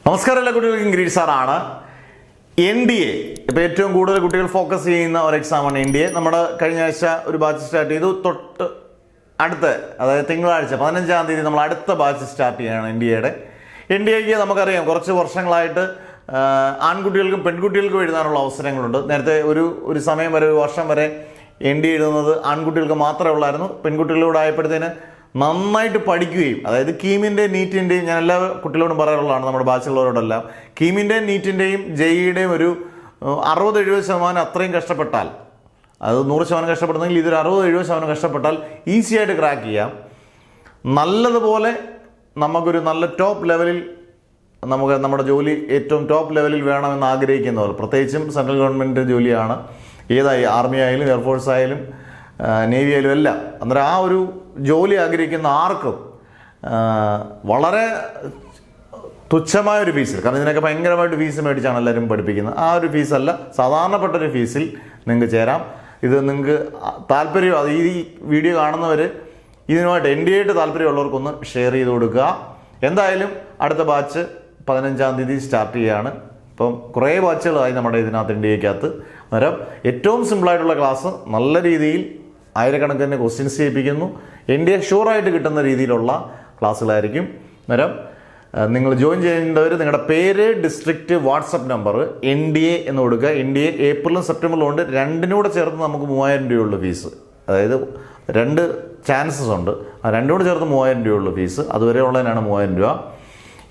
നമസ്കാരം, എല്ലാ കുട്ടികൾക്കും ഗ്രീഡ് സാറാണ്. NDA ഇപ്പോൾ ഏറ്റവും കൂടുതൽ കുട്ടികൾ ഫോക്കസ് ചെയ്യുന്ന ഒരു എക്സാമാണ് NDA. നമ്മുടെ കഴിഞ്ഞ ആഴ്ച ഒരു ബാച്ച് സ്റ്റാർട്ട് ചെയ്തു. തൊട്ട് അടുത്ത, അതായത് തിങ്കളാഴ്ച 15-ാം തീയതി നമ്മൾ അടുത്ത ബാച്ച് സ്റ്റാർട്ട് ചെയ്യുകയാണ് NDAക്ക്. നമുക്കറിയാം, കുറച്ച് വർഷങ്ങളായിട്ട് ആൺകുട്ടികൾക്കും പെൺകുട്ടികൾക്കും എഴുതാനുള്ള അവസരങ്ങളുണ്ട്. നേരത്തെ ഒരു സമയം വരെ, ഒരു വർഷം വരെ NDA എഴുതുന്നത് ആൺകുട്ടികൾക്ക് മാത്രമേ ഉള്ളായിരുന്നു. പെൺകുട്ടികളോട് ആയപ്പോഴത്തേന് നന്നായിട്ട് പഠിക്കുകയും, അതായത് കീമിൻ്റെയും നീറ്റിൻ്റെയും, ഞാൻ എല്ലാ കുട്ടികളോടും പറയാറുള്ളതാണ്, നമ്മുടെ ബാച്ചിലുള്ളവരോടെല്ലാം, കീമിൻ്റെയും നീറ്റിൻ്റെയും JEയുടെയും ഒരു 60-70% അത്രയും കഷ്ടപ്പെട്ടാൽ, അത് 100% കഷ്ടപ്പെടുന്നെങ്കിൽ ഇതൊരു 60-70% കഷ്ടപ്പെട്ടാൽ ഈസി ആയിട്ട് ക്രാക്ക് ചെയ്യാം. നല്ലതുപോലെ നമുക്കൊരു നല്ല ടോപ്പ് ലെവലിൽ നമ്മുടെ ജോലി ഏറ്റവും ടോപ്പ് ലെവലിൽ വേണമെന്ന് ആഗ്രഹിക്കുന്നവർ, പ്രത്യേകിച്ചും സെൻട്രൽ ഗവൺമെൻറ് ജോലിയാണ്, ഏതായി ആർമി ആയാലും എയർഫോഴ്സ് ആയാലും നേവി ആയാലും എല്ലാം, അന്നേരം ആ ഒരു ജോലി ആഗ്രഹിക്കുന്ന ആർക്കും വളരെ തുച്ഛമായൊരു ഫീസിൽ, കാരണം ഇതിനൊക്കെ ഭയങ്കരമായിട്ട് ഫീസ് മേടിച്ചാണ് എല്ലാവരും പഠിപ്പിക്കുന്നത്, ആ ഒരു ഫീസല്ല, സാധാരണപ്പെട്ടൊരു ഫീസിൽ നിങ്ങൾക്ക് ചേരാം. ഇത് നിങ്ങൾക്ക് താല്പര്യം, അത് ഈ വീഡിയോ കാണുന്നവർ ഇതിനുമായിട്ട് NDAയായിട്ട് താല്പര്യമുള്ളവർക്കൊന്ന് ഷെയർ ചെയ്ത് കൊടുക്കുക. എന്തായാലും അടുത്ത ബാച്ച് 15-ാം തീയതി സ്റ്റാർട്ട് ചെയ്യുകയാണ്. ഇപ്പം കുറേ ബാച്ചുകളായി നമ്മുടെ ഇതിനകത്ത് NDAക്കകത്ത്. അന്നേരം ഏറ്റവും സിമ്പിളായിട്ടുള്ള ക്ലാസ്, നല്ല രീതിയിൽ ആയിരക്കണക്കിന് ക്വസ്റ്റ്യൻസ് ചെയ്യിപ്പിക്കുന്നു. NDA ഷുവറായിട്ട് കിട്ടുന്ന രീതിയിലുള്ള ക്ലാസ്സുകളായിരിക്കും. അന്നേരം നിങ്ങൾ ജോയിൻ ചെയ്യേണ്ടവർ നിങ്ങളുടെ പേര്, ഡിസ്ട്രിക്റ്റ്, വാട്സപ്പ് നമ്പർ, NDA എന്ന് കൊടുക്കുക. NDA ഏപ്രിലും സെപ്റ്റംബറിലും ഉണ്ട്. രണ്ടിനൂടെ ചേർത്ത് നമുക്ക് 3000 രൂപയുള്ള ഫീസ്, അതായത് 2 ചാൻസസ് ഉണ്ട്. ആ രണ്ടുകൂടെ ചേർത്ത് 3000 രൂപയുള്ള ഫീസ്. അതുവരെ ഉള്ളതിനാണ് 3000 രൂപ.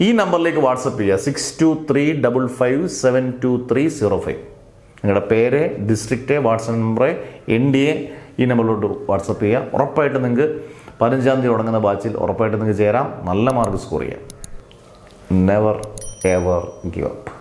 ഈ നമ്പറിലേക്ക് വാട്സപ്പ് ചെയ്യുക, 6235572305. നിങ്ങളുടെ പേര്, ഡിസ്ട്രിക്റ്റ്, വാട്സപ്പ് നമ്പർ, NDA ഈ നമ്പറിലോട്ട് വാട്സപ്പ് ചെയ്യുക. ഉറപ്പായിട്ട് നിങ്ങൾക്ക് 15-ാം തീയതി തുടങ്ങുന്ന ബാച്ചിൽ ഉറപ്പായിട്ട് നിങ്ങൾക്ക് ചേരാം. നല്ല മാർക്ക് സ്കോർ ചെയ്യാം. Never ever give up.